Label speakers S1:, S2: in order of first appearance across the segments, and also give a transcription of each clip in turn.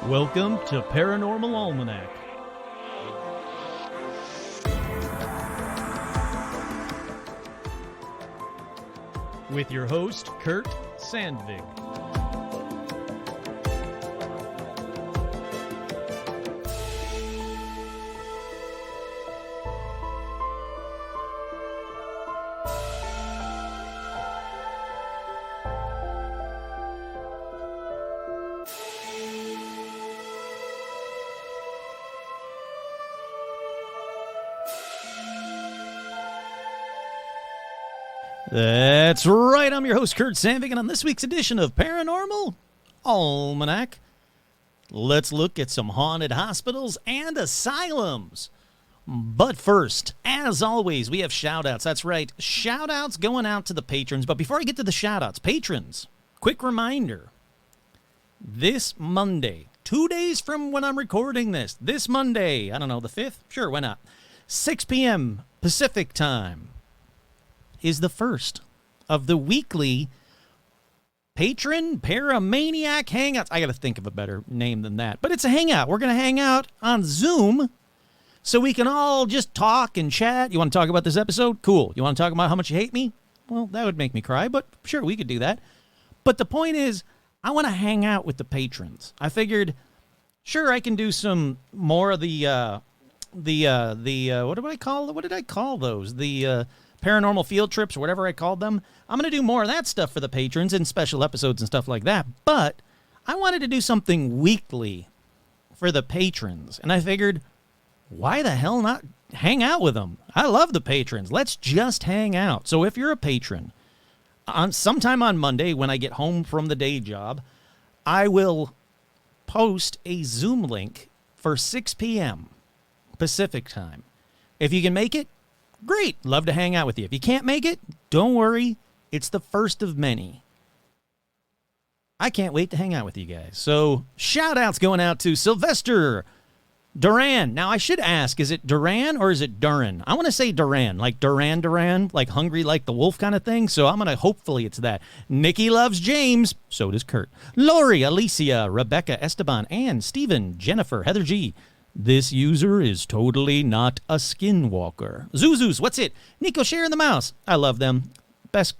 S1: Welcome to Paranormal Almanac. With your host, Kurt Sandvig. That's right, I'm your host, Kurt Sandvig, and on this week's edition of Paranormal Almanac, let's look at some haunted hospitals and asylums. But first, as always, we have shout-outs. That's right, shout-outs going out to the patrons. But before I get to the shout-outs, patrons, quick reminder, this Monday, 2 days from when I'm recording this Monday, I don't know, the 5th? Sure, why not? 6 p.m. Pacific time is the first of the weekly Patron Paramaniac Hangouts. I got to think of a better name than that. But it's a hangout. We're going to hang out on Zoom so we can all just talk and chat. You want to talk about this episode? Cool. You want to talk about how much you hate me? Well, that would make me cry, but sure, we could do that. But the point is, I want to hang out with the patrons. I figured, sure, I can do some more of what did I call those? The paranormal field trips or whatever I called them. I'm going to do more of that stuff for the patrons and special episodes and stuff like that. But I wanted to do something weekly for the patrons. And I figured, why the hell not hang out with them? I love the patrons. Let's just hang out. So if you're a patron, sometime on Monday when I get home from the day job, I will post a Zoom link for 6 p.m. Pacific time. If you can make it, great. Love to hang out with you. If you can't make it, don't worry. It's the first of many. I can't wait to hang out with you guys. So, shout-outs going out to Sylvester Duran. Now, I should ask, is it Duran or is it Duran? I want to say Duran, like Duran, like hungry like the wolf kind of thing. So, I'm going to, hopefully it's that. Nikki loves James. So does Kurt. Lori, Alicia, Rebecca, Esteban, Ann, Stephen, Jennifer, Heather G., this user is totally not a skinwalker. Zuzus, what's it? Nico Share and the Mouse. I love them. Best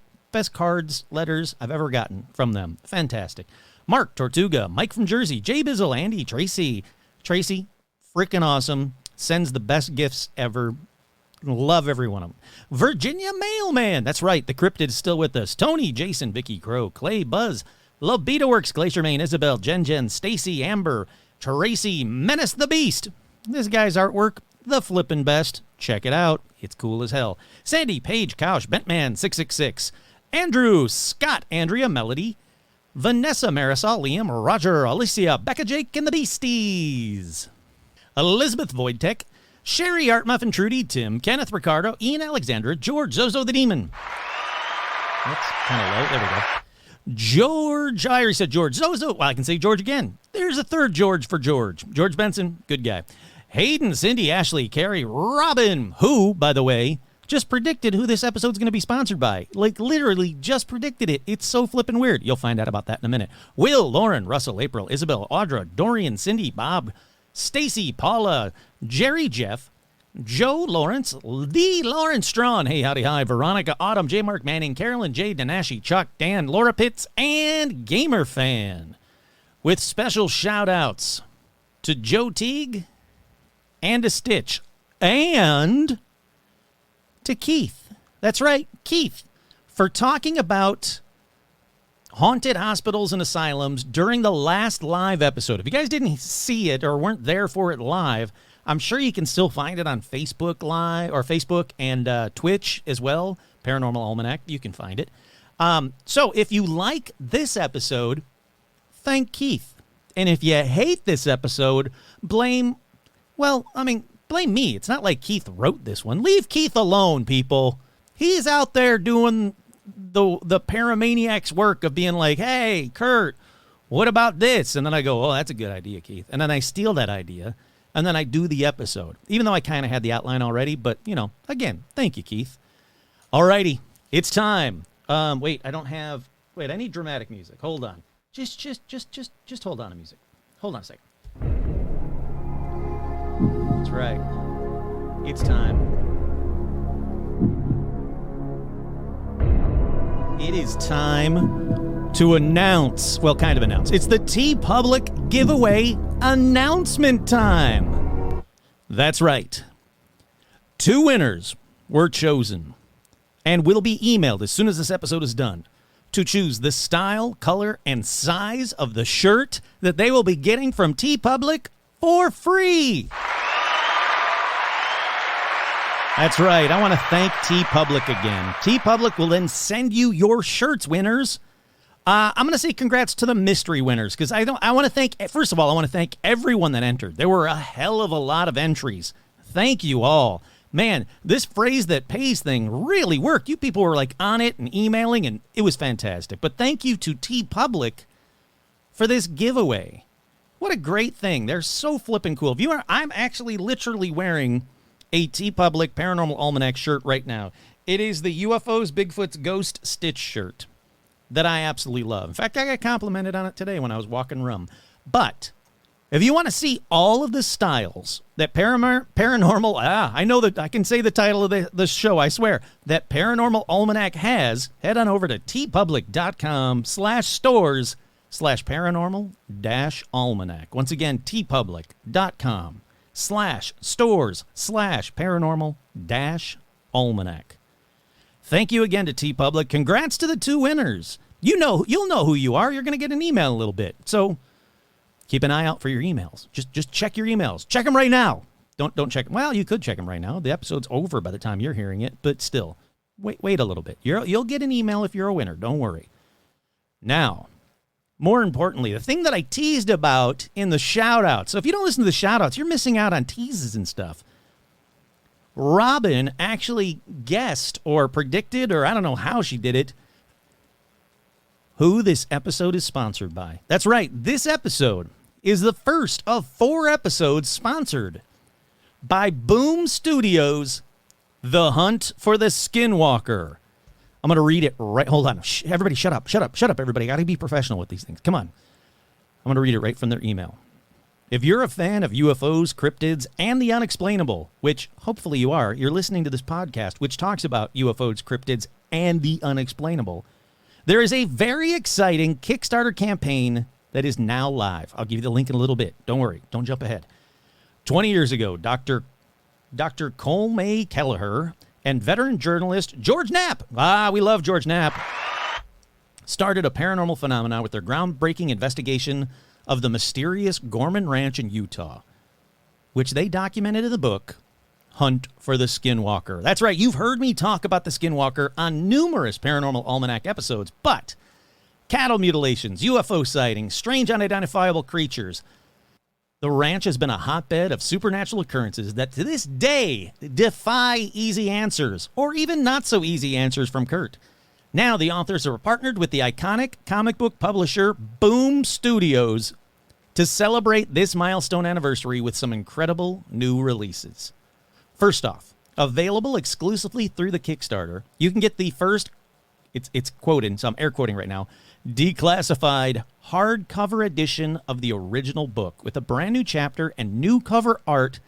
S1: cards, letters I've ever gotten from them. Fantastic. Mark Tortuga, Mike from Jersey, Jay Bizzle, Andy, Tracy, freaking awesome. Sends the best gifts ever. Love every one of them. Virginia Mailman. That's right. The cryptid is still with us. Tony, Jason, Vicky, Crow, Clay, Buzz, Love Beta Works, Glacier Main, Isabel, Jen, Stacy, Amber, Tracy, Menace the Beast. This guy's artwork, the flippin' best. Check it out. It's cool as hell. Sandy, Paige, Couch, Bentman666, Andrew, Scott, Andrea, Melody, Vanessa, Marisol, Liam, Roger, Alicia, Becca, Jake, and the Beasties. Elizabeth Voidtech, Sherry, Art Muffin, Trudy, Tim, Kenneth, Ricardo, Ian, Alexandra, George, Zozo the Demon. That's kind of low. There we go. George, I already said George. Zozo, well, I can say George again. There's a third George for George. George Benson, good guy. Hayden, Cindy, Ashley, Carrie, Robin, who, by the way, just predicted who this episode's going to be sponsored by. Like, literally just predicted it. It's so flippin' weird. You'll find out about that in a minute. Will, Lauren, Russell, April, Isabel, Audra, Dorian, Cindy, Bob, Stacy, Paula, Jerry, Jeff, Joe Lawrence, the Lawrence Strawn, hey, howdy, hi, Veronica, Autumn, J. Mark Manning, Carolyn, J. Danashi, Chuck, Dan, Laura Pitts, and Gamer Fan. With special shout-outs to Joe Teague and to Stitch and to Keith. That's right, Keith, for talking about haunted hospitals and asylums during the last live episode. If you guys didn't see it or weren't there for it live, I'm sure you can still find it on Facebook Live or Facebook and Twitch as well. Paranormal Almanac, you can find it. So if you like this episode, thank Keith. And if you hate this episode, blame me. It's not like Keith wrote this one. Leave Keith alone, people. He's out there doing the Paramaniac's work of being like, hey, Kurt, what about this? And then I go, oh, that's a good idea, Keith. And then I steal that idea. And then I do the episode, even though I kind of had the outline already. But, again, thank you, Keith. Alrighty, it's time. Wait, I need dramatic music. Hold on. Just hold on to music. Hold on a second. right. It's time. It is time to announce, well, kind of announce. It's the TeePublic giveaway announcement time. That's right. 2 winners were chosen and will be emailed as soon as this episode is done to choose the style, color, and size of the shirt that they will be getting from TeePublic for free. That's right. I want to thank TeePublic again. TeePublic will then send you your shirts, winners. I'm going to say congrats to the mystery winners because I want to thank, first of all, I want to thank everyone that entered. There were a hell of a lot of entries. Thank you all. Man, this phrase that pays thing really worked. You people were like on it and emailing, and it was fantastic. But thank you to TeePublic for this giveaway. What a great thing. They're so flippin' cool. I'm actually literally wearing a TeePublic Paranormal Almanac shirt right now. It is the UFOs, Bigfoot's Ghost Stitch shirt that I absolutely love. In fact, I got complimented on it today when I was walking rum. But if you want to see all of the styles that Paranormal, I know that I can say the title of the show, I swear, that Paranormal Almanac has, head on over to teepublic.com/stores/paranormal-almanac. Once again, teepublic.com/stores/paranormal-almanac. Thank you again to TeePublic. Congrats to the 2 winners. You'll know who you are. You're going to get an email in a little bit. So keep an eye out for your emails. Just check your emails. Check them right now. Don't check them. Well, you could check them right now. The episode's over by the time you're hearing it, but still, wait a little bit. You'll get an email if you're a winner. Don't worry. Now, more importantly, the thing that I teased about in the shout-outs. So if you don't listen to the shout-outs, you're missing out on teases and stuff. Robin actually guessed or predicted, or I don't know how she did it, who this episode is sponsored by. That's right. This episode is the first of 4 episodes sponsored by Boom Studios' The Hunt for the Skinwalker. I'm going to read it right. Hold on. Everybody shut up, everybody. Got to be professional with these things. Come on. I'm going to read it right from their email. If you're a fan of UFOs, cryptids, and the unexplainable, which hopefully you are, you're listening to this podcast, which talks about UFOs, cryptids, and the unexplainable, there is a very exciting Kickstarter campaign that is now live. I'll give you the link in a little bit. Don't worry. Don't jump ahead. 20 years ago, Dr. Colmay Kelleher and veteran journalist George Knapp, we love George Knapp, started a paranormal phenomenon with their groundbreaking investigation of the mysterious Gorman Ranch in Utah, which they documented in the book, Hunt for the Skinwalker. That's right, you've heard me talk about the Skinwalker on numerous Paranormal Almanac episodes, but cattle mutilations, UFO sightings, strange unidentifiable creatures. The ranch has been a hotbed of supernatural occurrences that to this day defy easy answers, or even not so easy answers from Kurt. Now the authors are partnered with the iconic comic book publisher Boom Studios to celebrate this milestone anniversary with some incredible new releases. First off, available exclusively through the Kickstarter, you can get the first, it's quoted, so I'm air quoting right now, declassified hardcover edition of the original book with a brand new chapter and new cover art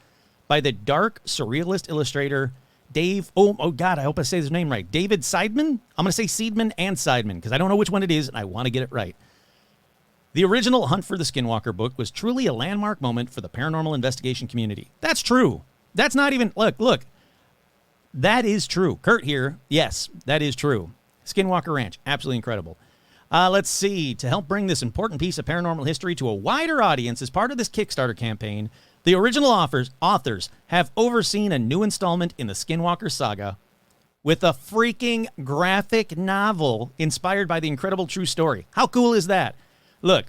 S1: by the dark surrealist illustrator Dave, oh God, I hope I say his name right. David Seidman? I'm going to say Seidman and Seidman because I don't know which one it is and I want to get it right. The original Hunt for the Skinwalker book was truly a landmark moment for the paranormal investigation community. That's true. That's not even, look. That is true. Kurt here, yes, that is true. Skinwalker Ranch, absolutely incredible. Let's see. To help bring this important piece of paranormal history to a wider audience as part of this Kickstarter campaign, the original authors have overseen a new installment in the Skinwalker saga with a freaking graphic novel inspired by the incredible true story. How cool is that? Look,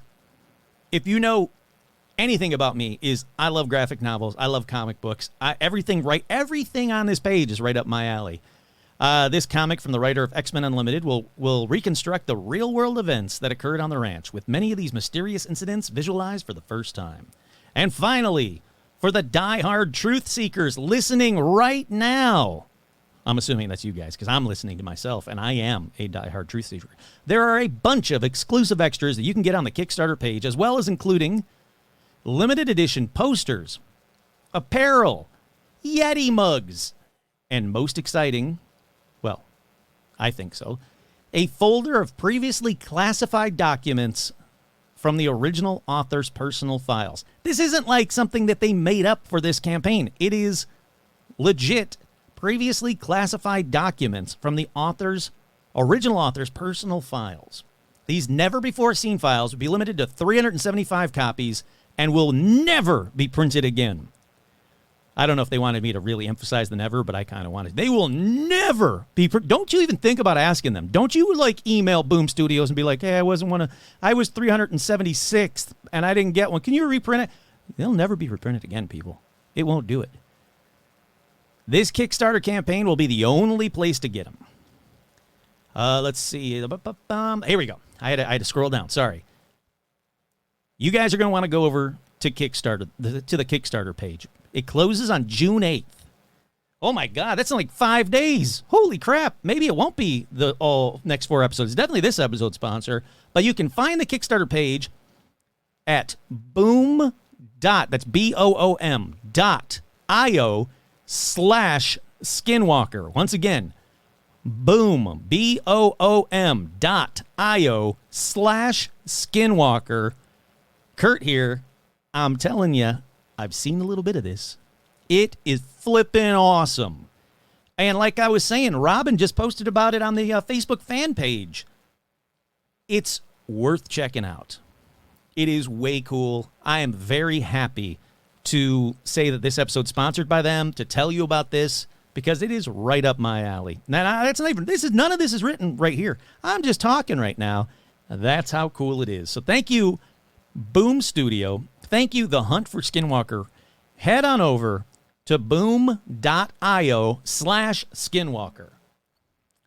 S1: if you know anything about me, is I love graphic novels. I love comic books. Everything on this page is right up my alley. This comic from the writer of X-Men Unlimited will reconstruct the real-world events that occurred on the ranch, with many of these mysterious incidents visualized for the first time. And finally, for the die-hard truth seekers listening right now, I'm assuming that's you guys, because I'm listening to myself, and I am a die-hard truth seeker. There are a bunch of exclusive extras that you can get on the Kickstarter page, as well as including limited edition posters, apparel, Yeti mugs. And most exciting, well, I think so, a folder of previously classified documents from the original author's personal files. This isn't like something that they made up for this campaign. It is legit previously classified documents from the original author's personal files. These never-before-seen files will be limited to 375 copies and will never be printed again. I don't know if they wanted me to really emphasize the never, but I kind of wanted. They will never be. Don't you even think about asking them. Don't you email Boom Studios and be like, hey, I was 376th and I didn't get one. Can you reprint it? They'll never be reprinted again, people. It won't do it. This Kickstarter campaign will be the only place to get them. Let's see. Here we go. I had to scroll down. Sorry. You guys are going to want to go over to Kickstarter, to the Kickstarter page. It closes on June 8th. Oh my God, that's in like 5 days. Holy crap. Maybe it won't be the next 4 episodes. It's definitely this episode's sponsor. But you can find the Kickstarter page at that's boom.io/Skinwalker. Once again, boom.io/Skinwalker. Kurt here. I'm telling you, I've seen a little bit of this. It is flipping awesome. And like I was saying, Robin just posted about it on the Facebook fan page. It's worth checking out. It is way cool. I am very happy to say that this episode's sponsored by them, to tell you about this, because it is right up my alley. Now, that's not even, none of this is written right here. I'm just talking right now. That's how cool it is. So thank you, Boom Studio. Thank you, The Hunt for Skinwalker. Head on over to boom.io/Skinwalker.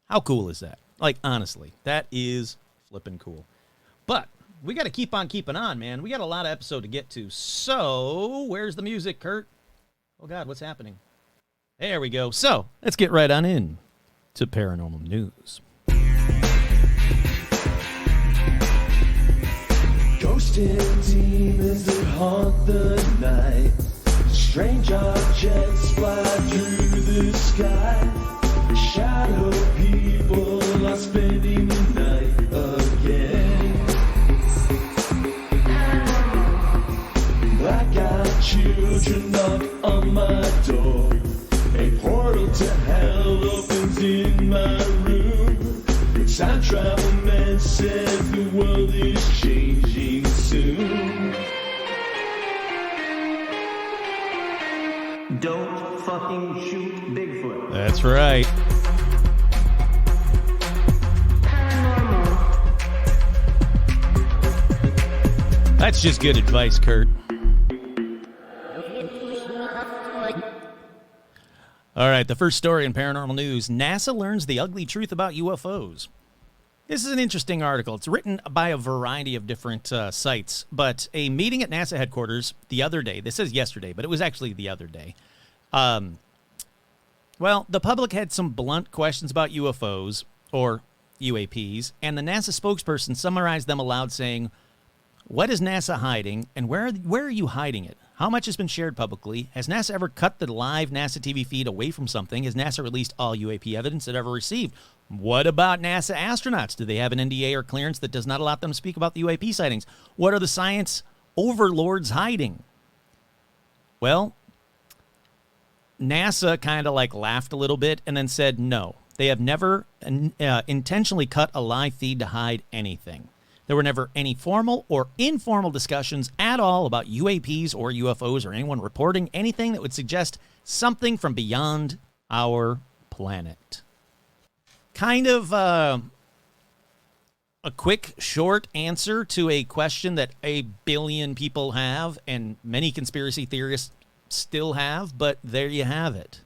S1: How cool is that? Like, honestly, that is flipping cool. But we got to keep on keeping on, man. We got a lot of episode to get to. So, where's the music, Kurt? Oh, God, what's happening? There we go. So, let's get right on in to Paranormal News.
S2: Ghosts and demons that haunt the night. Strange objects fly through the sky. Shadow people are spending the night again. Black-eyed children knock on my door. A portal to hell opens in my room. Time travel man says the world is changing soon.
S3: Don't fucking shoot Bigfoot.
S1: That's right.
S4: Paranormal.
S1: That's just good advice, Kurt. All right, the first story in Paranormal News. NASA learns the ugly truth about UFOs. This is an interesting article. It's written by a variety of different sites, but a meeting at NASA headquarters the other day, this says yesterday, but it was actually the other day. Well, the public had some blunt questions about UFOs, or UAPs, and the NASA spokesperson summarized them aloud saying, "What is NASA hiding, and where are you hiding it? How much has been shared publicly? Has NASA ever cut the live NASA TV feed away from something? Has NASA released all UAP evidence it ever received? What about NASA astronauts? Do they have an NDA or clearance that does not allow them to speak about the UAP sightings? What are the science overlords hiding?" Well, NASA kind of laughed a little bit and then said no. They have never intentionally cut a live feed to hide anything. There were never any formal or informal discussions at all about UAPs or UFOs or anyone reporting anything that would suggest something from beyond our planet. Kind of a quick, short answer to a question that 1 billion people have and many conspiracy theorists still have, but there you have it.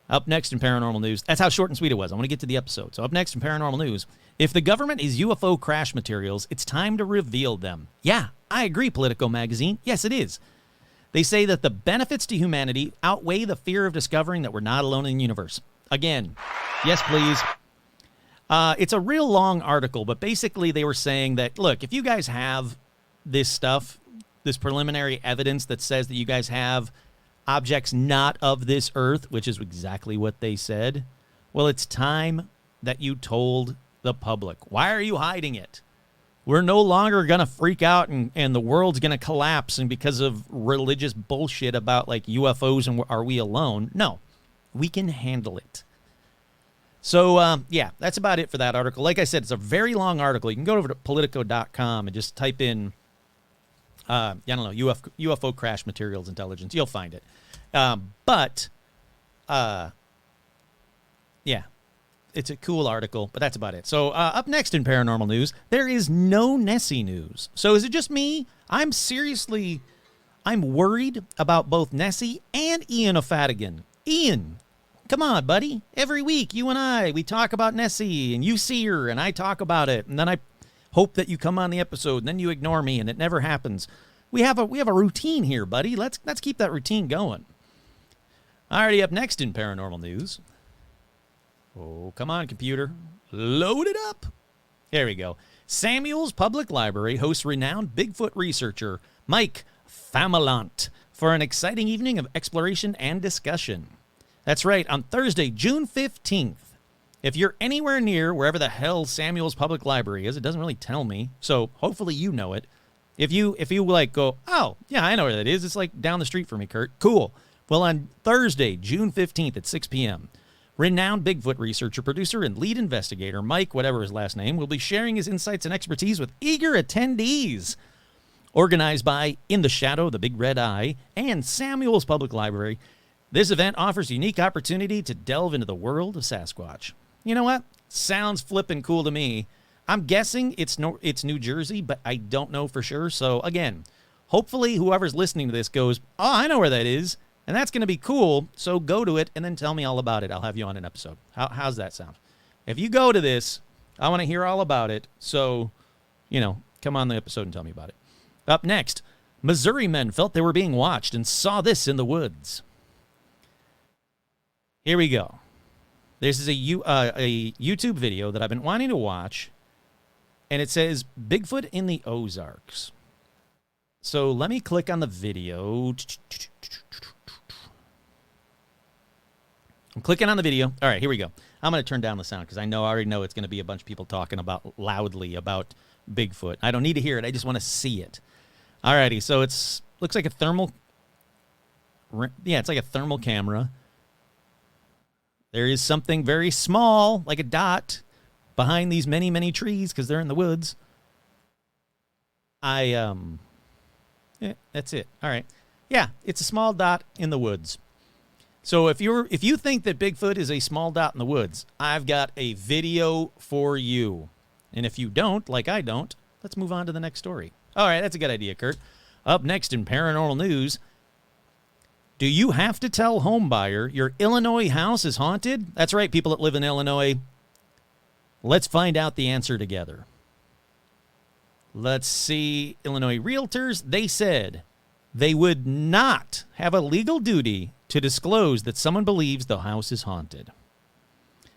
S1: Up next in Paranormal News, that's how short and sweet it was. I want to get to the episode. So up next in Paranormal News, if the government is UFO crash materials, it's time to reveal them. Yeah, I agree, Politico magazine. Yes, it is. They say that the benefits to humanity outweigh the fear of discovering that we're not alone in the universe. Again, yes, please. It's a real long article, but basically they were saying that, look, if you guys have this stuff, this preliminary evidence that says that you guys have objects not of this earth, which is exactly what they said. Well, it's time that you told the public. Why are you hiding it? We're no longer going to freak out and the world's going to collapse and because of religious bullshit about like UFOs and are we alone? No, we can handle it. So, yeah, that's about it for that article. Like I said, it's a very long article. You can go over to Politico.com and just type in, I don't know, UFO crash materials intelligence. You'll find it. Yeah, it's a cool article, but that's about it. So, up next in paranormal news, there is no Nessie news. So, is it just me? I'm worried about both Nessie and Ian O'Fadigan. Ian, come on, buddy. Every week, you and we talk about Nessie, and you see her, and I talk about it, and then I hope that you come on the episode, and then you ignore me, and it never happens. We have a routine here, buddy. Let's keep that routine going. Alrighty, up next in paranormal news. Oh, come on, computer. Load it up. There we go. Samuel's Public Library hosts renowned Bigfoot researcher Mike Familant for an exciting evening of exploration and discussion. That's right, on Thursday, June 15th. If you're anywhere near wherever the hell Samuel's Public Library is, it doesn't really tell me, so hopefully you know it. If you like go, oh, yeah, I know where that is. It's like down the street from me, Kurt. Cool. Well, on Thursday, June 15th at 6 p.m., renowned Bigfoot researcher, producer, and lead investigator Mike, whatever his last name, will be sharing his insights and expertise with eager attendees. Organized by In the Shadow, the Big Red Eye, and Samuel's Public Library, this event offers a unique opportunity to delve into the world of Sasquatch. You know what? Sounds flippin' cool to me. I'm guessing it's New Jersey, but I don't know for sure. So, again, hopefully whoever's listening to this goes, oh, I know where that is. And that's going to be cool, so go to it and then tell me all about it. I'll have you on an episode. How's that sound? If you go to this, I want to hear all about it, so, come on the episode and tell me about it. Up next, Missouri men felt they were being watched and saw this in the woods. Here we go. This is a YouTube video that I've been wanting to watch, and it says, Bigfoot in the Ozarks. So let me click on the video. I'm clicking on the video. All right, here we go. I'm going to turn down the sound because I already know it's going to be a bunch of people talking loudly about Bigfoot. I don't need to hear it. I just want to see it. All righty, so looks like a thermal. Yeah, it's like a thermal camera. There is something very small, like a dot, behind these many, many trees because they're in the woods. Yeah, that's it. All right. Yeah, it's a small dot in the woods. So if you think that Bigfoot is a small dot in the woods, I've got a video for you. And if you don't, like I don't, let's move on to the next story. All right, that's a good idea, Kurt. Up next in paranormal news, do you have to tell homebuyer your Illinois house is haunted? That's right, people that live in Illinois. Let's find out the answer together. Let's see. Illinois realtors, they said they would not have a legal duty to disclose that someone believes the house is haunted.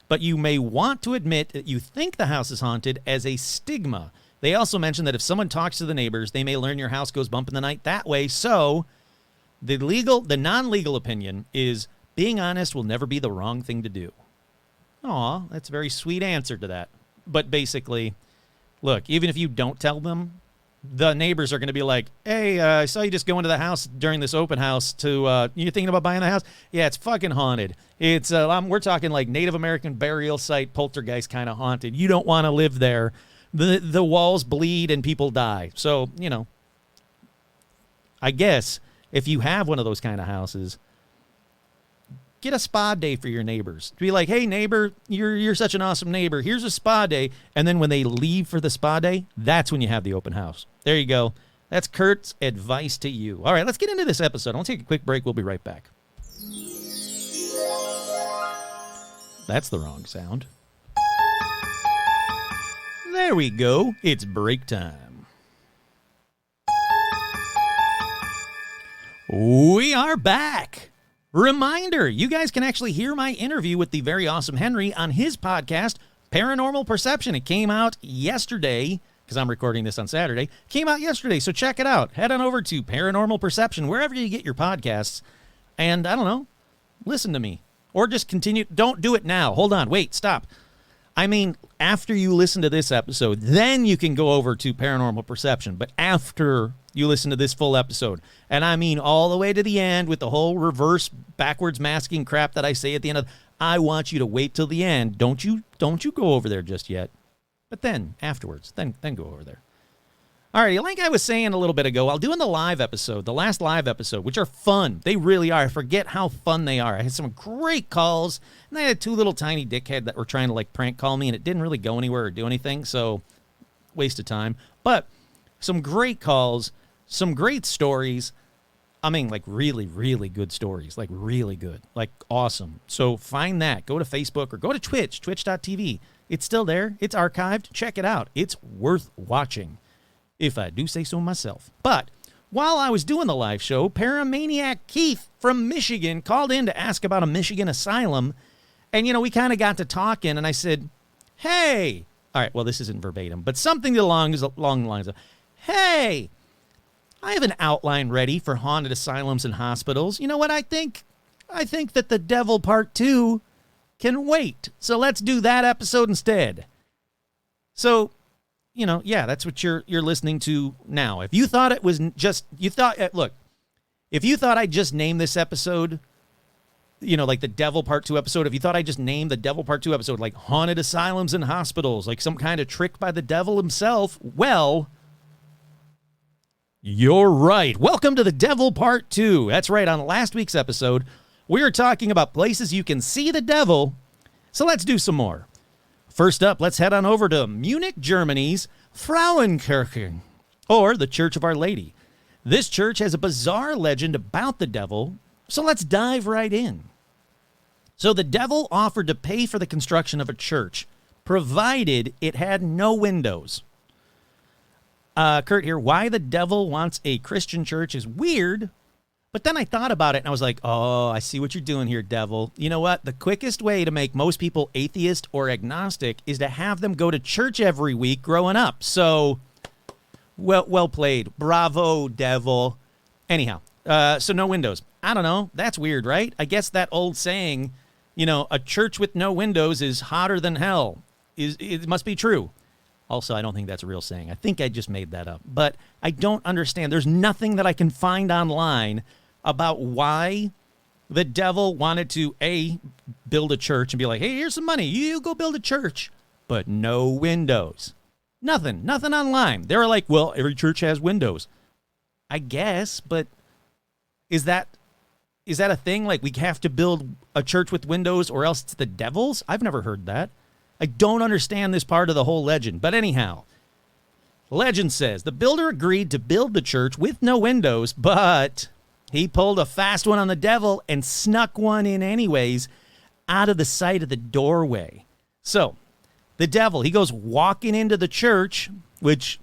S1: But you may want to admit that you think the house is haunted as a stigma. They also mentioned that if someone talks to the neighbors, they may learn your house goes bump in the night that way. So the non-legal opinion is being honest will never be the wrong thing to do. Aw, that's a very sweet answer to that. But basically, look, even if you don't tell them, the neighbors are going to be like, hey, I saw you just go into the house during this open house to, you're thinking about buying the house? Yeah, it's fucking haunted. It's, we're talking like Native American burial site, poltergeist kind of haunted. You don't want to live there. The walls bleed and people die. So, I guess if you have one of those kind of houses, get a spa day for your neighbors. Be like, hey, neighbor, you're such an awesome neighbor. Here's a spa day. And then when they leave for the spa day, that's when you have the open house. There you go. That's Kurt's advice to you. All right, let's get into this episode. I'll take a quick break. We'll be right back. That's the wrong sound. There we go. It's break time. We are back. Reminder, you guys can actually hear my interview with the very awesome Henry on his podcast, Paranormal Perception. It came out yesterday, because I'm recording this on Saturday. Came out yesterday, so check it out. Head on over to Paranormal Perception, wherever you get your podcasts. And I don't know, listen to me. Or just continue. Don't do it now. Hold on. Wait, stop. I mean, after you listen to this episode, then you can go over to Paranormal Perception. But after you listen to this full episode, and I mean all the way to the end with the whole reverse backwards masking crap that I say at the end of, I want you to wait till the end. Don't you go over there just yet. But then afterwards, then go over there. Alrighty, like I was saying a little bit ago, I'll do in the live episode, the last live episode, which are fun. They really are. I forget how fun they are. I had some great calls, and I had two little tiny dickhead that were trying to like prank call me, and it didn't really go anywhere or do anything, so waste of time. But some great calls, some great stories. I mean, like really, really good stories, like really good, like awesome. So find that. Go to Facebook or go to Twitch, twitch.tv. It's still there. It's archived. Check it out. It's worth watching, if I do say so myself. But while I was doing the live show, Paramaniac Keith from Michigan called in to ask about a Michigan asylum. And, we kind of got to talking, and I said, hey, all right, well, this isn't verbatim, but something along the lines of, hey, I have an outline ready for haunted asylums and hospitals. You know what I think? I think that The Devil Part 2 can wait. So let's do that episode instead. So, yeah, that's what you're listening to now. If you thought it was just, look, if you thought I just named this episode, like the Devil Part 2 episode, if you thought I just named the Devil Part 2 episode, like haunted asylums and hospitals, like some kind of trick by the devil himself, well, you're right. Welcome to the Devil Part 2. That's right. On last week's episode, we were talking about places you can see the devil. So let's do some more. First up, let's head on over to Munich, Germany's Frauenkirche, or the Church of Our Lady. This church has a bizarre legend about the devil, so let's dive right in. So the devil offered to pay for the construction of a church, provided it had no windows. Kurt here, why the devil wants a Christian church is weird, but then I thought about it and I was like, oh, I see what you're doing here, devil. You know what? The quickest way to make most people atheist or agnostic is to have them go to church every week growing up. So, well played. Bravo, devil. Anyhow, so no windows. I don't know. That's weird, right? I guess that old saying, a church with no windows is hotter than hell. It must be true. Also, I don't think that's a real saying. I think I just made that up. But I don't understand. There's nothing that I can find online about why the devil wanted to, A, build a church and be like, hey, here's some money. You go build a church. But no windows. Nothing online. They were like, well, every church has windows. I guess, but is that a thing? Like, we have to build a church with windows or else it's the devil's? I've never heard that. I don't understand this part of the whole legend. But anyhow, legend says the builder agreed to build the church with no windows, but he pulled a fast one on the devil and snuck one in anyways out of the sight of the doorway. So the devil, he goes walking into the church, which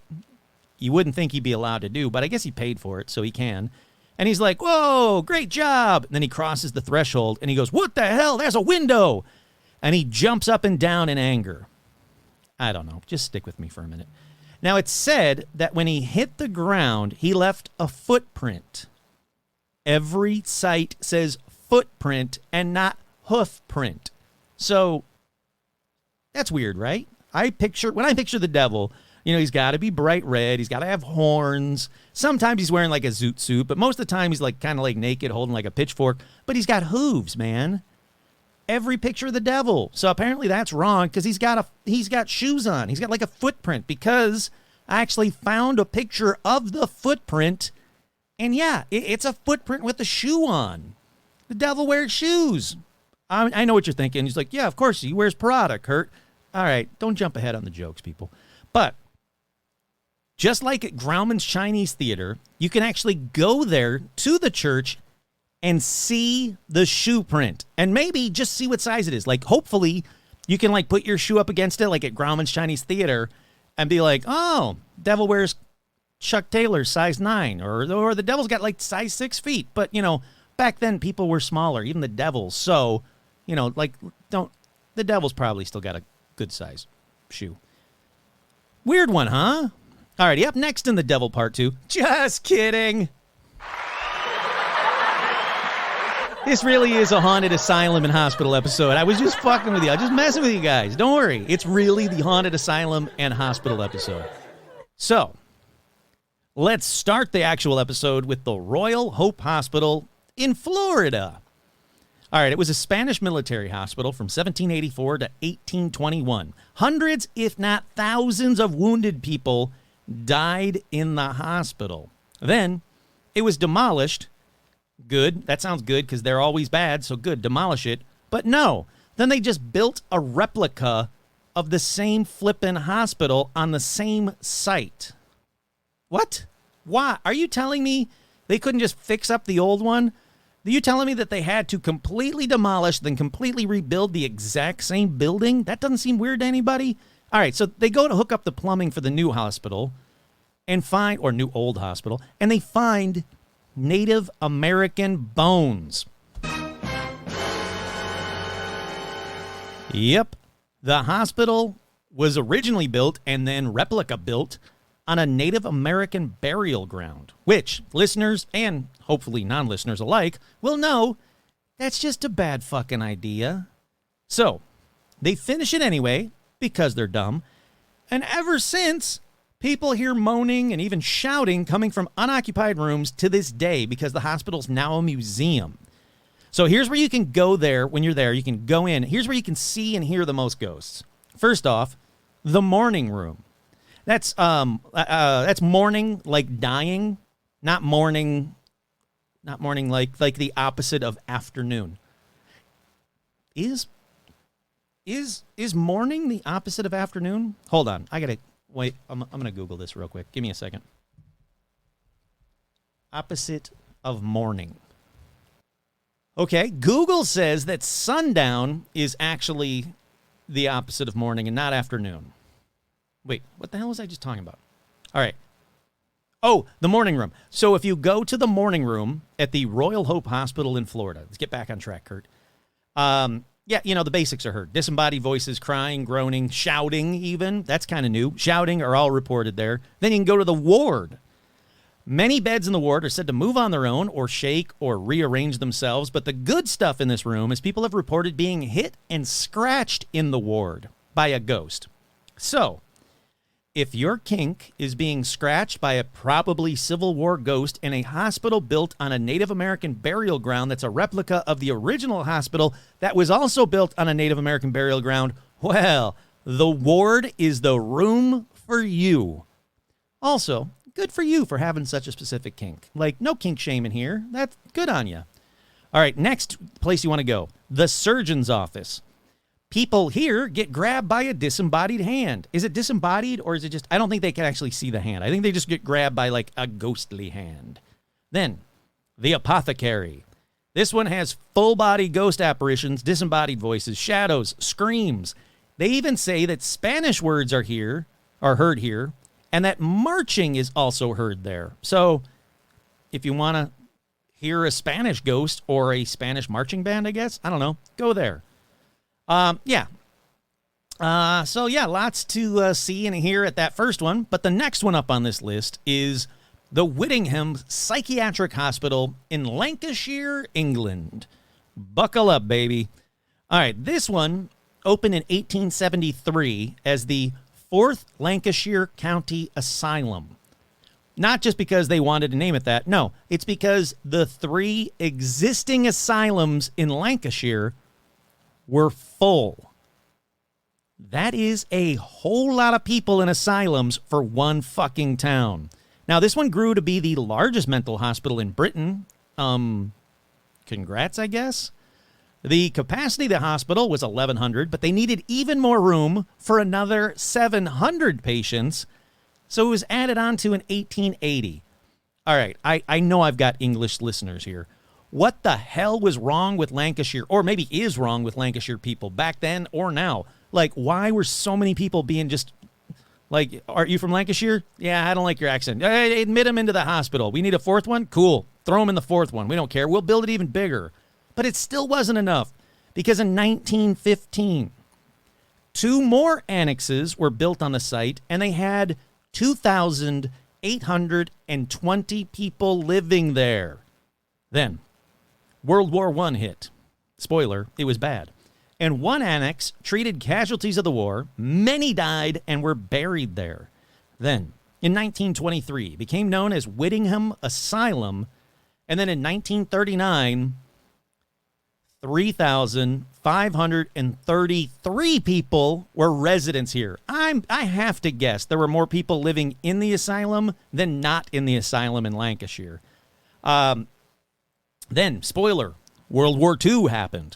S1: you wouldn't think he'd be allowed to do, but I guess he paid for it, so he can. And he's like, whoa, great job. And then he crosses the threshold and he goes, what the hell? There's a window. And he jumps up and down in anger. I don't know. Just stick with me for a minute. Now, it's said that when he hit the ground, he left a footprint. Every site says footprint and not hoof print. So that's weird, right? When I picture the devil, he's got to be bright red. He's got to have horns. Sometimes he's wearing like a zoot suit, but most of the time he's like kind of like naked holding like a pitchfork. But he's got hooves, man. Every picture of the devil. So apparently that's wrong because he's got shoes on. He's got like a footprint because I actually found a picture of the footprint. And yeah, it's a footprint with a shoe on. The devil wears shoes. I know what you're thinking. He's like, yeah, of course he wears Prada, Kurt. All right, don't jump ahead on the jokes, people. But just like at Grauman's Chinese Theater, you can actually go there to the church and see the shoe print and maybe just see what size it is. Like, hopefully you can like put your shoe up against it, like at Grauman's Chinese Theater, and be like, oh, devil wears Chuck Taylor size 9 or the devil's got like size 6 feet. But, back then people were smaller, even the devils. So, the devil's probably still got a good size shoe. Weird one, huh? Alrighty, up next in the Devil Part 2. Just kidding. This really is a haunted asylum and hospital episode. I was just fucking with you. I was just messing with you guys. Don't worry. It's really the haunted asylum and hospital episode. So, let's start the actual episode with the Royal Hope Hospital in Florida. All right, it was a Spanish military hospital from 1784 to 1821. Hundreds, if not thousands, of wounded people died in the hospital. Then, it was demolished. Good. That sounds good because they're always bad, so good. Demolish it. But no. Then they just built a replica of the same flippin' hospital on the same site. What? Why? Are you telling me they couldn't just fix up the old one? Are you telling me that they had to completely demolish, then completely rebuild the exact same building? That doesn't seem weird to anybody. All right, so they go to hook up the plumbing for the new hospital and find, or new old hospital, and they find Native American bones. Yep. The hospital was originally built and then replica built on a Native American burial ground, which listeners and hopefully non-listeners alike will know that's just a bad fucking idea. So, they finish it anyway because they're dumb, and ever since, people hear moaning and even shouting coming from unoccupied rooms to this day because the hospital's now a museum. So here's where you can go there when you're there. You can go in. Here's where you can see and hear the most ghosts. First off, the morning room. That's mourning like dying, not mourning like the opposite of afternoon. Is morning the opposite of afternoon? Hold on, I gotta wait. I'm gonna Google this real quick. Give me a second. Opposite of morning. Okay, Google says that sundown is actually the opposite of morning and not afternoon. Wait, what the hell was I just talking about? All right. Oh, the morning room. So if you go to the morning room at the Royal Hope Hospital in Florida, let's get back on track, Kurt. Yeah, you know, the basics are heard. Disembodied voices, crying, groaning, shouting even. That's kind of new. Shouting are all reported there. Then you can go to the ward. Many beds in the ward are said to move on their own or shake or rearrange themselves, but the good stuff in this room is people have reported being hit and scratched in the ward by a ghost. So, if your kink is being scratched by a probably Civil War ghost in a hospital built on a Native American burial ground that's a replica of the original hospital that was also built on a Native American burial ground, well, the ward is the room for you. Also, good for you for having such a specific kink. Like, no kink shame in here. That's good on you. All right, next place you want to go, the surgeon's office. People here get grabbed by a disembodied hand. Is it disembodied or is it just, I don't think they can actually see the hand. I think they just get grabbed by like a ghostly hand. Then, the apothecary. This one has full body ghost apparitions, disembodied voices, shadows, screams. They even say that Spanish words are heard here, and that marching is also heard there. So, if you want to hear a Spanish ghost or a Spanish marching band, I guess, I don't know, go there. Yeah. So yeah, lots to see and hear at that first one. But the next one up on this list is the Whittingham Psychiatric Hospital in Lancashire, England. Buckle up, baby. All right, this one opened in 1873 as the 4th Lancashire County Asylum. Not just because they wanted to name it that. No, it's because the 3 existing asylums in Lancashire were full. That is a whole lot of people in asylums for one fucking town. Now, this one grew to be the largest mental hospital in Britain. Congrats, I guess. The capacity of the hospital was 1,100, but they needed even more room for another 700 patients, so it was added on to in 1880. All right, I know I've got English listeners here. What the hell was wrong with Lancashire, or maybe is wrong with Lancashire people back then or now? Like, why were so many people being just, like, are you from Lancashire? Yeah, I don't like your accent. Hey, admit him into the hospital. We need a 4th one? Cool. Throw him in the 4th one. We don't care. We'll build it even bigger. But it still wasn't enough, because in 1915, 2 more annexes were built on the site, and they had 2,820 people living there. Then, World War I hit. Spoiler, it was bad. And one annex treated casualties of the war. Many died and were buried there. Then, in 1923, became known as Whittingham Asylum. And then in 1939, 3,533 people were residents here. I have to guess there were more people living in the asylum than not in the asylum in Lancashire. Then, spoiler, World War II happened.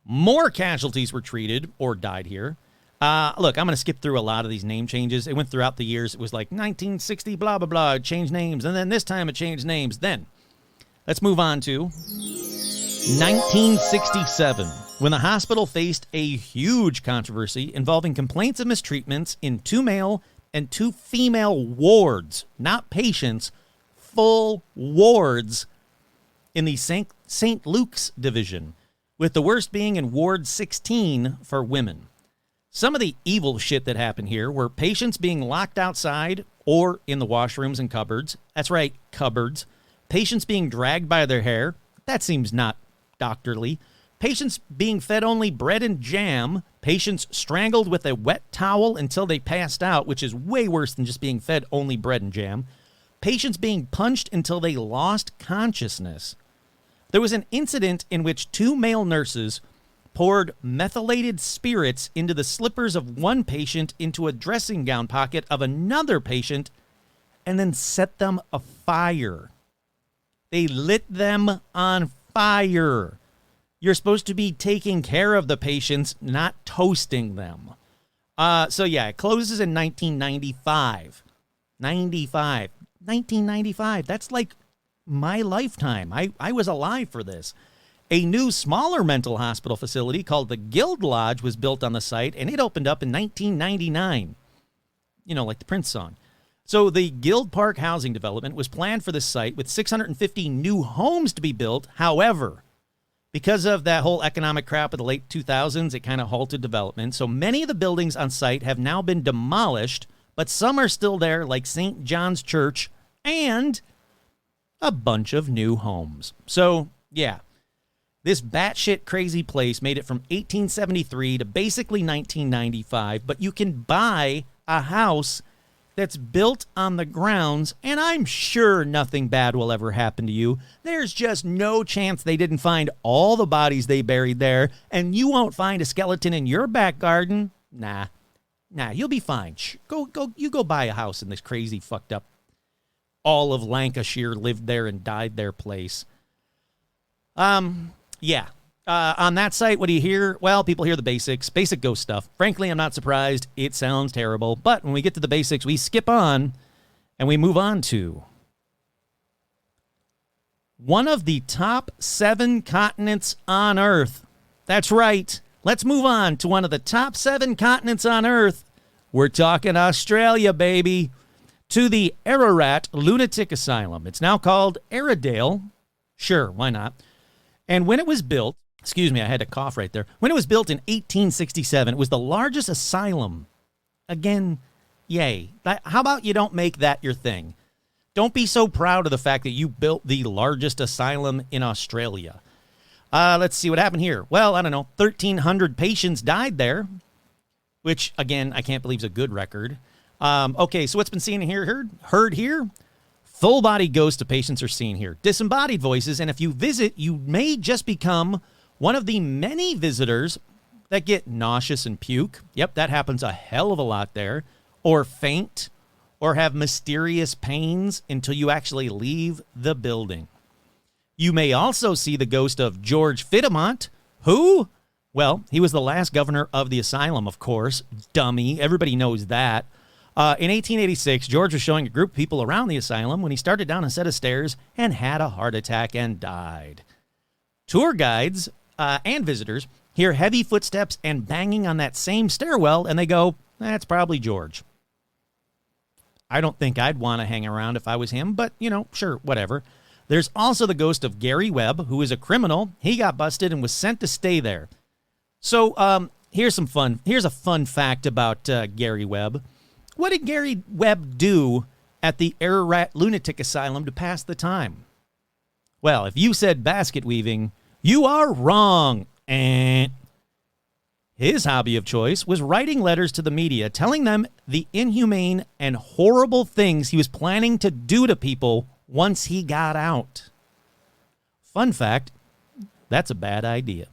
S1: More casualties were treated or died here. Look, I'm going to skip through a lot of these name changes. It went throughout the years. It was like 1960, blah, blah, blah, it changed names. And then this time it changed names. Then, let's move on to 1967, when the hospital faced a huge controversy involving complaints of mistreatments in 2 male and 2 female wards, not patients, full wards in the St. Luke's division, with the worst being in Ward 16 for women. Some of the evil shit that happened here were patients being locked outside or in the washrooms and cupboards. That's right, cupboards. Patients being dragged by their hair. That seems not doctorly. Patients being fed only bread and jam. Patients strangled with a wet towel until they passed out, which is way worse than just being fed only bread and jam. Patients being punched until they lost consciousness. There was an incident in which 2 male nurses poured methylated spirits into the slippers of one patient into a dressing gown pocket of another patient and then set them afire. They lit them on fire. You're supposed to be taking care of the patients, not toasting them. So yeah, it closes in 1995. 1995. That's like my lifetime. I was alive for this. A new, smaller mental hospital facility called the Guild Lodge was built on the site, and it opened up in 1999. You know, like the Prince song. So the Guild Park housing development was planned for this site with 650 new homes to be built. However, because of that whole economic crap of the late 2000s, it kind of halted development. So many of the buildings on site have now been demolished, but some are still there, like St. John's Church and a bunch of new homes. So, yeah, this batshit crazy place made it from 1873 to basically 1995, but you can buy a house that's built on the grounds, and I'm sure nothing bad will ever happen to you. There's just no chance they didn't find all the bodies they buried there, and you won't find a skeleton in your back garden. Nah, you'll be fine. You go buy a house in this crazy, fucked up, all of Lancashire lived there and died there place. Yeah. On that site, what do you hear? Well, people hear the basic ghost stuff. Frankly, I'm not surprised. It sounds terrible. But when we get to the basics, we skip on and we move on to one of the top 7 continents on Earth. That's right. Let's move on to one of the top 7 continents on Earth. We're talking Australia, baby. To the Ararat Lunatic Asylum. It's now called Airedale. Sure, why not? And when it was built, excuse me, I had to cough right there. When it was built in 1867, it was the largest asylum. Again, yay. How about you don't make that your thing? Don't be so proud of the fact that you built the largest asylum in Australia. Let's see what happened here. Well, I don't know, 1,300 patients died there, which, again, I can't believe is a good record. Okay, so what's been seen here, heard here? Full body ghosts of patients are seen here. Disembodied voices, and if you visit, you may just become one of the many visitors that get nauseous and puke. Yep, that happens a hell of a lot there. Or faint, or have mysterious pains until you actually leave the building. You may also see the ghost of George Fittimont. Who? Well, he was the last governor of the asylum, of course. Dummy. Everybody knows that. In 1886, George was showing a group of people around the asylum when he started down a set of stairs and had a heart attack and died. Tour guides and visitors hear heavy footsteps and banging on that same stairwell, and they go, that's probably George. I don't think I'd want to hang around if I was him, but, you know, sure, whatever. There's also the ghost of Gary Webb, who is a criminal. He got busted and was sent to stay there. So here's a fun fact about Gary Webb. What did Gary Webb do at the Ararat Lunatic Asylum to pass the time? Well, if you said basket weaving, you are wrong. His hobby of choice was writing letters to the media, telling them the inhumane and horrible things he was planning to do to people once he got out. Fun fact, that's a bad idea.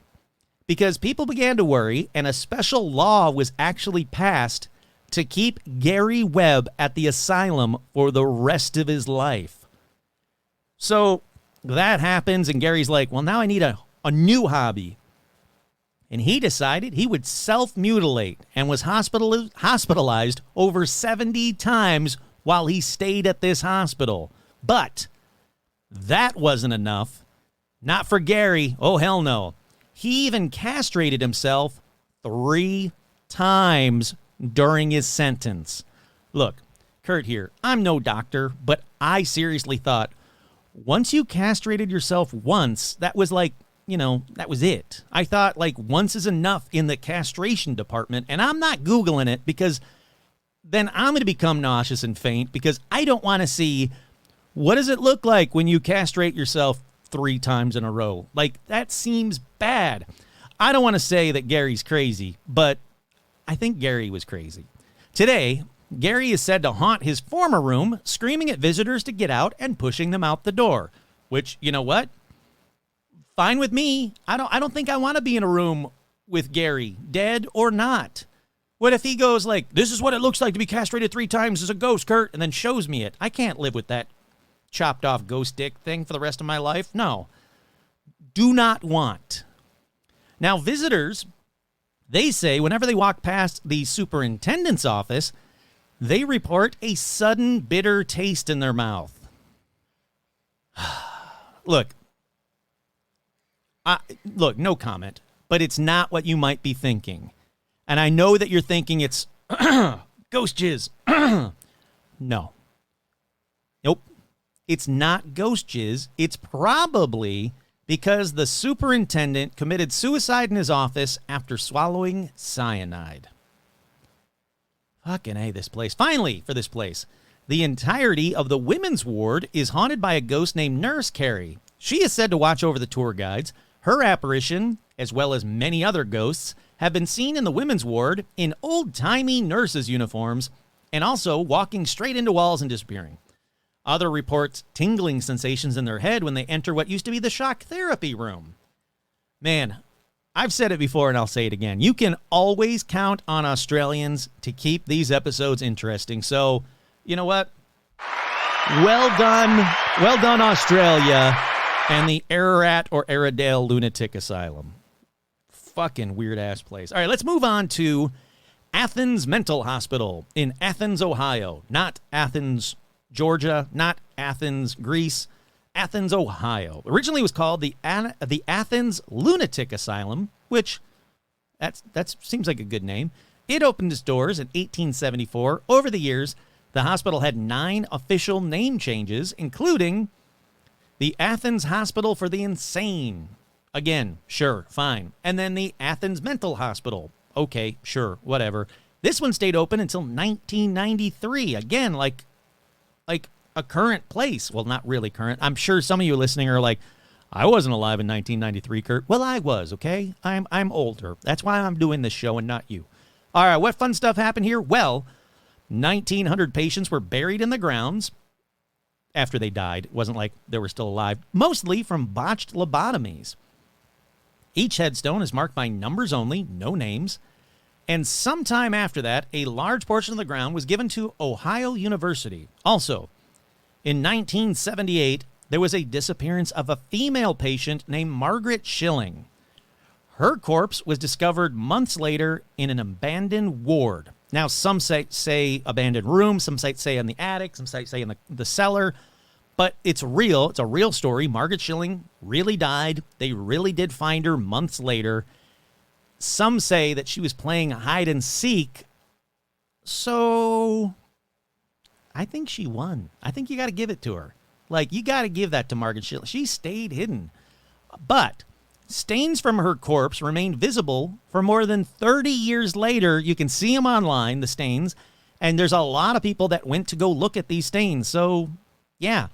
S1: Because people began to worry, and a special law was actually passed to keep Gary Webb at the asylum for the rest of his life. So that happens, and Gary's like, well, now I need a new hobby. And he decided he would self-mutilate and was hospitalized over 70 times while he stayed at this hospital. But that wasn't enough. Not for Gary. Oh, hell no. He even castrated himself 3 times during his sentence. Look, Kurt here, I'm no doctor, but I seriously thought once you castrated yourself once, that was like, that was it. I thought like once is enough in the castration department, and I'm not Googling it because then I'm going to become nauseous and faint because I don't want to see what does it look like when you castrate yourself 3 times in a row. Like, that seems bad. I don't want to say that Gary's crazy, but I think Gary was crazy. Today, Gary is said to haunt his former room, screaming at visitors to get out and pushing them out the door, which, you know what? Fine with me. I don't think I want to be in a room with Gary, dead or not. What if he goes like, this is what it looks like to be castrated 3 times as a ghost, Kurt, and then shows me it? I can't live with that chopped off ghost dick thing for the rest of my life. No. Do not want. Now, visitors, they say whenever they walk past the superintendent's office, they report a sudden bitter taste in their mouth. Look, no comment, but it's not what you might be thinking. And I know that you're thinking it's ghost jizz. No. Nope. It's not ghost jizz. It's probably because the superintendent committed suicide in his office after swallowing cyanide. Fucking A, this place. Finally, for this place, the entirety of the women's ward is haunted by a ghost named Nurse Carrie. She is said to watch over the tour guides. Her apparition, as well as many other ghosts, have been seen in the women's ward in old-timey nurses' uniforms and also walking straight into walls and disappearing. Other reports tingling sensations in their head when they enter what used to be the shock therapy room. Man, I've said it before and I'll say it again. You can always count on Australians to keep these episodes interesting. So, you know what? Well done, Australia and the Ararat or Airedale Lunatic Asylum. Fucking weird-ass place. All right, let's move on to Athens Mental Hospital in Athens, Ohio. Not Athens, Georgia, not Athens, Greece. Athens, Ohio. Originally was called the Athens Lunatic Asylum, which that seems like a good name. It opened its doors in 1874. Over the years, the hospital had 9 official name changes, including the Athens Hospital for the Insane. Again, sure, fine. And then the Athens Mental Hospital. Okay, sure, whatever. This one stayed open until 1993. Again, like a current place. Well, not really current. I'm sure some of you listening are like, I wasn't alive in 1993, Kurt. Well, I was, okay? I'm older. That's why I'm doing this show and not you. All right, what fun stuff happened here? Well, 1,900 patients were buried in the grounds after they died. It wasn't like they were still alive, mostly from botched lobotomies. Each headstone is marked by numbers only, no names. And sometime after that, a large portion of the ground was given to Ohio University. Also, in 1978, there was a disappearance of a female patient named Margaret Schilling. Her corpse was discovered months later in an abandoned ward. Now, some say abandoned room, some say in the attic, some say in the cellar. But it's real. It's a real story. Margaret Schilling really died. They really did find her months later. Some say that she was playing hide and seek. So I think she won. I think you got to give it to her. Like, you got to give that to Margaret Schilling. She stayed hidden. But stains from her corpse remained visible for more than 30 years later. You can see them online, the stains. And there's a lot of people that went to go look at these stains. So, yeah.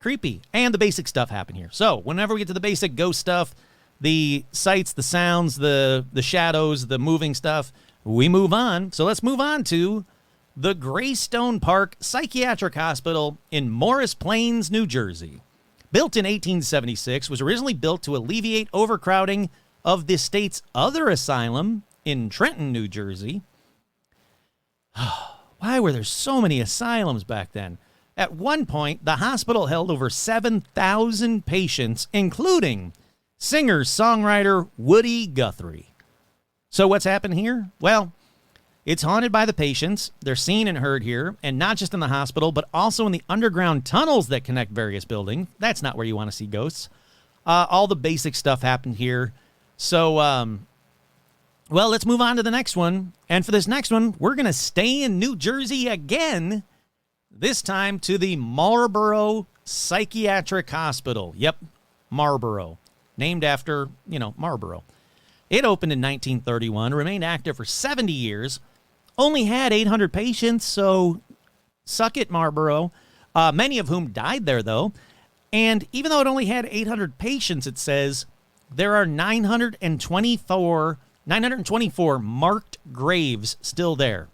S1: Creepy. And the basic stuff happen here. So whenever we get to the basic ghost stuff, the sights, the sounds, the shadows, the moving stuff, we move on. So let's move on to the Greystone Park Psychiatric Hospital in Morris Plains, New Jersey. Built in 1876, was originally built to alleviate overcrowding of the state's other asylum in Trenton, New Jersey. Why were there so many asylums back then? At one point, the hospital held over 7,000 patients, including singer-songwriter Woody Guthrie. So what's happened here? Well, it's haunted by the patients. They're seen and heard here, and not just in the hospital, but also in the underground tunnels that connect various buildings. That's not where you want to see ghosts. All the basic stuff happened here. So, well, let's move on to the next one. And for this next one, we're going to stay in New Jersey again, this time to the Marlborough Psychiatric Hospital. Yep, Marlborough. Named after, Marlborough. It opened in 1931, remained active for 70 years, only had 800 patients, so suck it, Marlborough. Many of whom died there, though. And even though it only had 800 patients, it says there are 924 marked graves still there.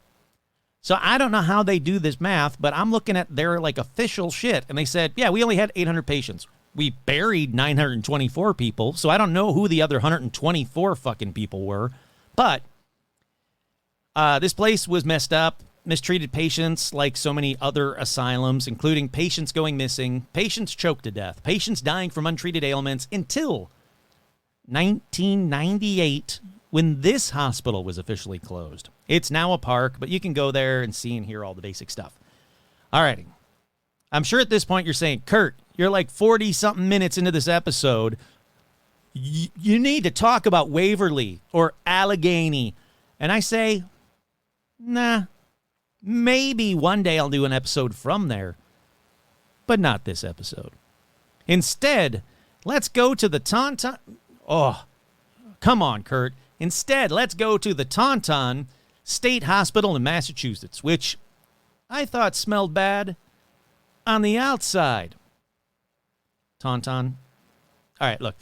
S1: So I don't know how they do this math, but I'm looking at their official shit, and they said, yeah, we only had 800 patients. We buried 924 people, so I don't know who the other 124 fucking people were. But this place was messed up, mistreated patients like so many other asylums, including patients going missing, patients choked to death, patients dying from untreated ailments until 1998, when this hospital was officially closed. It's now a park, but you can go there and see and hear all the basic stuff. All righty. I'm sure at this point you're saying, Kurt, you're 40-something minutes into this episode. You need to talk about Waverly or Allegheny. And I say, nah, maybe one day I'll do an episode from there, but not this episode. Instead, let's go to the Taunton. Oh, come on, Kurt. Instead, let's go to the Taunton State Hospital in Massachusetts, which I thought smelled bad on the outside. Taunton. All right, look,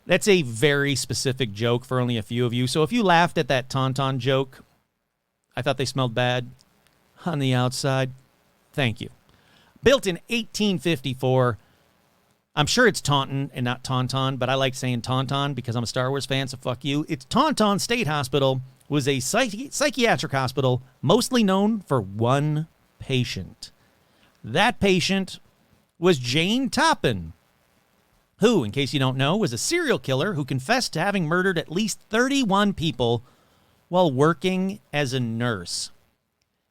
S1: that's a very specific joke for only a few of you. So if you laughed at that Taunton joke, I thought they smelled bad on the outside. Thank you. Built in 1854. I'm sure it's Taunton and not Taunton, but I like saying Taunton because I'm a Star Wars fan, so fuck you. It's Taunton State Hospital was a psychiatric hospital mostly known for one patient. That patient was Jane Toppin, who, in case you don't know, was a serial killer who confessed to having murdered at least 31 people while working as a nurse.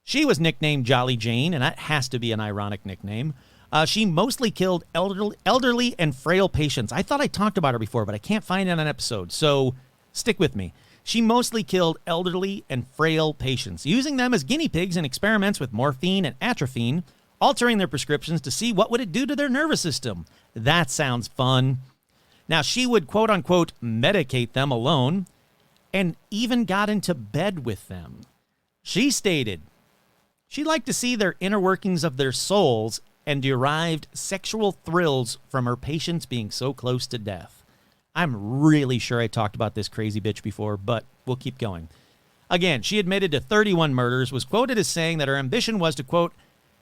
S1: She was nicknamed Jolly Jane, and that has to be an ironic nickname. She mostly killed elderly and frail patients. I thought I talked about her before, but I can't find it on an episode, so stick with me. She mostly killed elderly and frail patients, using them as guinea pigs in experiments with morphine and atropine, altering their prescriptions to see what would it do to their nervous system. That sounds fun. Now, she would, quote-unquote, medicate them alone, and even got into bed with them. She stated she liked to see their inner workings of their souls and derived sexual thrills from her patients being so close to death. I'm really sure I talked about this crazy bitch before, but we'll keep going. Again, she admitted to 31 murders, was quoted as saying that her ambition was to, quote,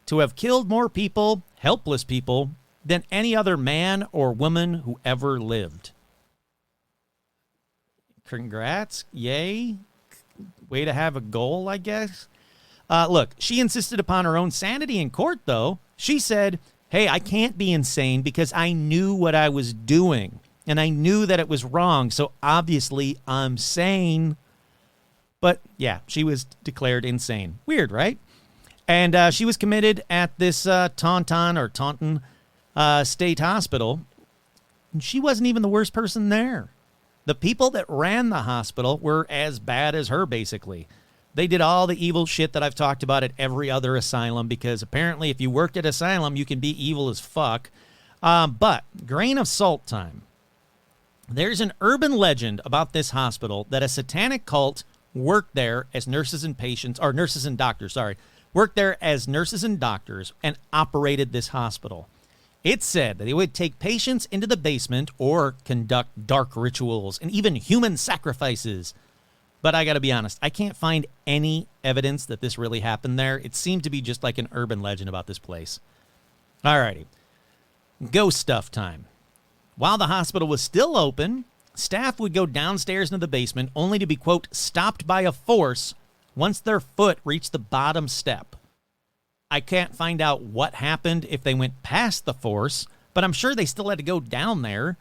S1: to have killed more people, helpless people, than any other man or woman who ever lived. Congrats. Yay. Way to have a goal, I guess. Look, she insisted upon her own sanity in court, though. She said, hey, I can't be insane because I knew what I was doing, and I knew that it was wrong, so obviously I'm sane. But, yeah, she was declared insane. Weird, right? And she was committed at this Taunton State Hospital. And she wasn't even the worst person there. The people that ran the hospital were as bad as her, basically. They did all the evil shit that I've talked about at every other asylum, because apparently if you worked at asylum, you can be evil as fuck. But grain of salt time. There's an urban legend about this hospital that a satanic cult worked there as nurses and doctors, worked there as nurses and doctors and operated this hospital. It said that they would take patients into the basement or conduct dark rituals and even human sacrifices. But I got to be honest, I can't find any evidence that this really happened there. It seemed to be just like an urban legend about this place. Alrighty. Ghost stuff time. While the hospital was still open, staff would go downstairs into the basement only to be, quote, stopped by a force once their foot reached the bottom step. I can't find out what happened if they went past the force, but I'm sure they still had to go down there.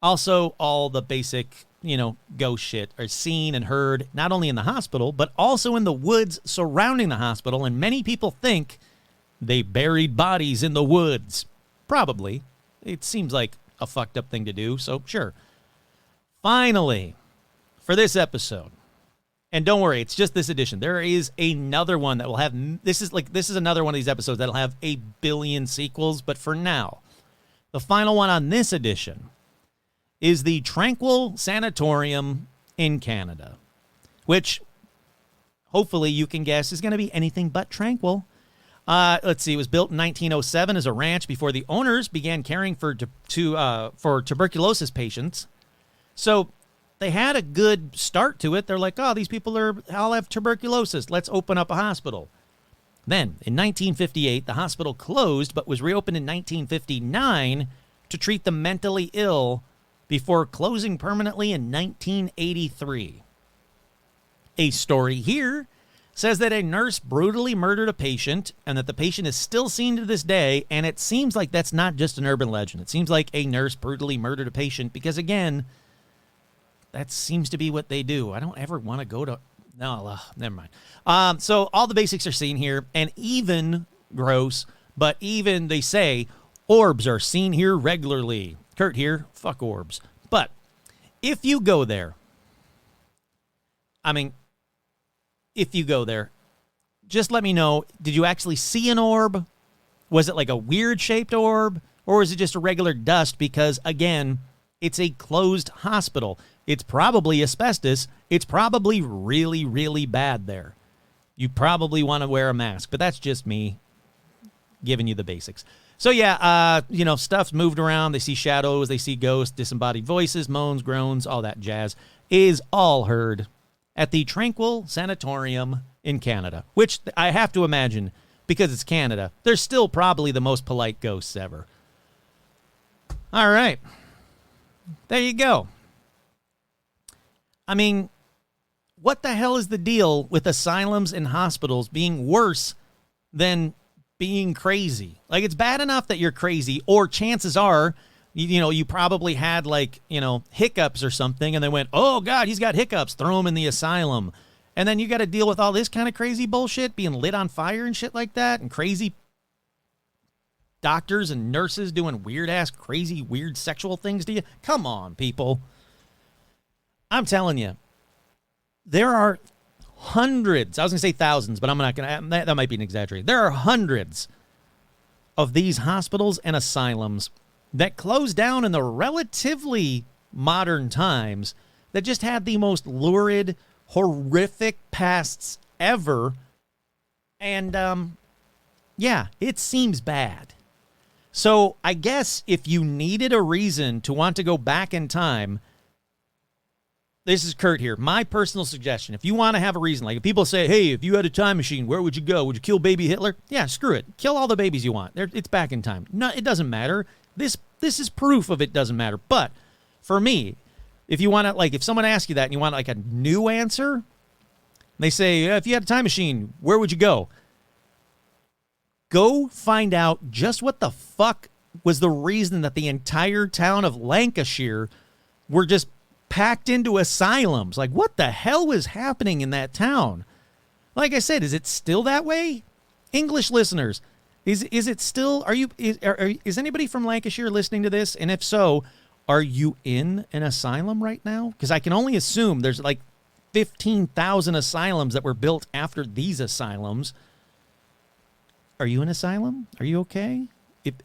S1: Also, all the basic, ghost shit are seen and heard not only in the hospital, but also in the woods surrounding the hospital, and many people think they buried bodies in the woods. Probably. It seems like a fucked up thing to do, so sure. Finally, for this episode, and don't worry, it's just this edition. There is another one that will have, this is another one of these episodes that'll have a billion sequels, but for now, the final one on this edition is the Tranquil Sanatorium in Canada, which hopefully you can guess is going to be anything but tranquil. Let's see, it was built in 1907 as a ranch before the owners began caring for tuberculosis patients. So they had a good start to it. They're like, oh, these people all have tuberculosis. Let's open up a hospital. Then, in 1958, the hospital closed, but was reopened in 1959 to treat the mentally ill before closing permanently in 1983. A story here says that a nurse brutally murdered a patient and that the patient is still seen to this day, and it seems like that's not just an urban legend. It seems like a nurse brutally murdered a patient because, again, that seems to be what they do. I don't ever want to go to... No, never mind. So all the basics are seen here, and even gross, but even they say orbs are seen here regularly. Kurt here, fuck orbs. But if you go there, just let me know, did you actually see an orb? Was it like a weird-shaped orb? Or is it just a regular dust? Because, again, it's a closed hospital. It's probably asbestos. It's probably really, really bad there. You probably want to wear a mask, but that's just me giving you the basics. So, yeah, stuff's moved around. They see shadows. They see ghosts, disembodied voices, moans, groans, all that jazz is all heard at the Tranquil Sanatorium in Canada, which I have to imagine, because it's Canada, they're still probably the most polite ghosts ever. All right. There you go. I mean, what the hell is the deal with asylums and hospitals being worse than being crazy? Like, it's bad enough that you're crazy, or chances are, you probably had, hiccups or something, and they went, oh, God, he's got hiccups, throw him in the asylum. And then you got to deal with all this kind of crazy bullshit, being lit on fire and shit like that, and crazy doctors and nurses doing weird-ass, crazy, weird sexual things to you. Come on, people. I'm telling you, there are hundreds, I was going to say thousands, but I'm not going to, that might be an exaggeration. There are hundreds of these hospitals and asylums that closed down in the relatively modern times that just had the most lurid, horrific pasts ever. And, yeah, it seems bad. So I guess if you needed a reason to want to go back in time, this is Kurt here. My personal suggestion, if you want to have a reason, like if people say, hey, if you had a time machine, where would you go? Would you kill baby Hitler? Yeah, screw it. Kill all the babies you want. It's back in time. No, it doesn't matter. This is proof of it doesn't matter. But for me, if you want to, if someone asks you that and you want a new answer, they say, if you had a time machine, where would you go? Go find out just what the fuck was the reason that the entire town of Lancashire were just packed into asylums. Like, what the hell was happening in that town? Like I said, is it still that way? English listeners, is it still, is anybody from Lancashire listening to this? And if so, are you in an asylum right now? Because I can only assume there's 15,000 asylums that were built after these asylums. Are you in an asylum? Are you okay?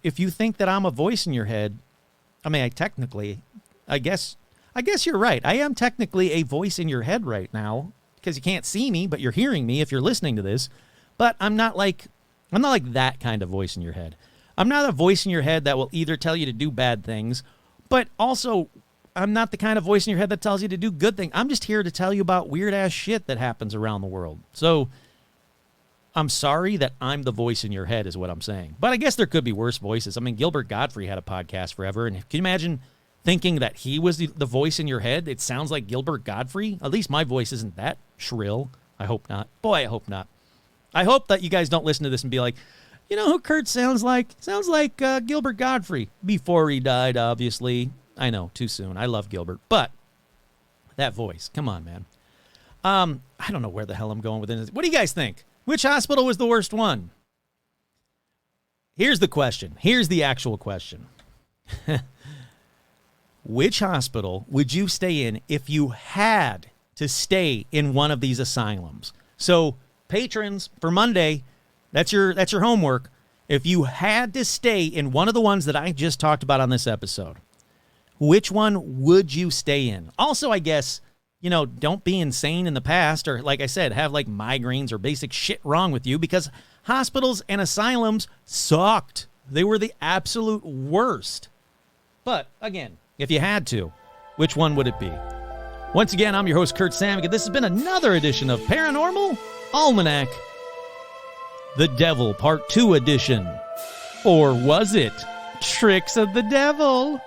S1: If you think that I'm a voice in your head, I guess you're right. I am technically a voice in your head right now because you can't see me, but you're hearing me if you're listening to this. But I'm not like that kind of voice in your head. I'm not a voice in your head that will either tell you to do bad things, but also I'm not the kind of voice in your head that tells you to do good things. I'm just here to tell you about weird-ass shit that happens around the world. So I'm sorry that I'm the voice in your head is what I'm saying. But I guess there could be worse voices. I mean, Gilbert Gottfried had a podcast forever, and can you imagine thinking that he was the voice in your head? It sounds like Gilbert Gottfried. At least my voice isn't that shrill. I hope not. Boy, I hope not. I hope that you guys don't listen to this and be like, you know who Kurt sounds like? Sounds like Gilbert Gottfried. Before he died, obviously. I know, too soon. I love Gilbert. But that voice, come on, man. I don't know where the hell I'm going with this. What do you guys think? Which hospital was the worst one? Here's the question. Here's the actual question. Which hospital would you stay in if you had to stay in one of these asylums? So, patrons, for Monday, that's your homework. If you had to stay in one of the ones that I just talked about on this episode, which one would you stay in? Also, I guess, you know, don't be insane in the past or, like I said, have like migraines or basic shit wrong with you, because hospitals and asylums sucked. They were the absolute worst. But, again, if you had to, which one would it be? Once again, I'm your host, Kurt Samick. This has been another edition of Paranormal Almanac, The Devil Part 2 edition. Or was it Tricks of the Devil?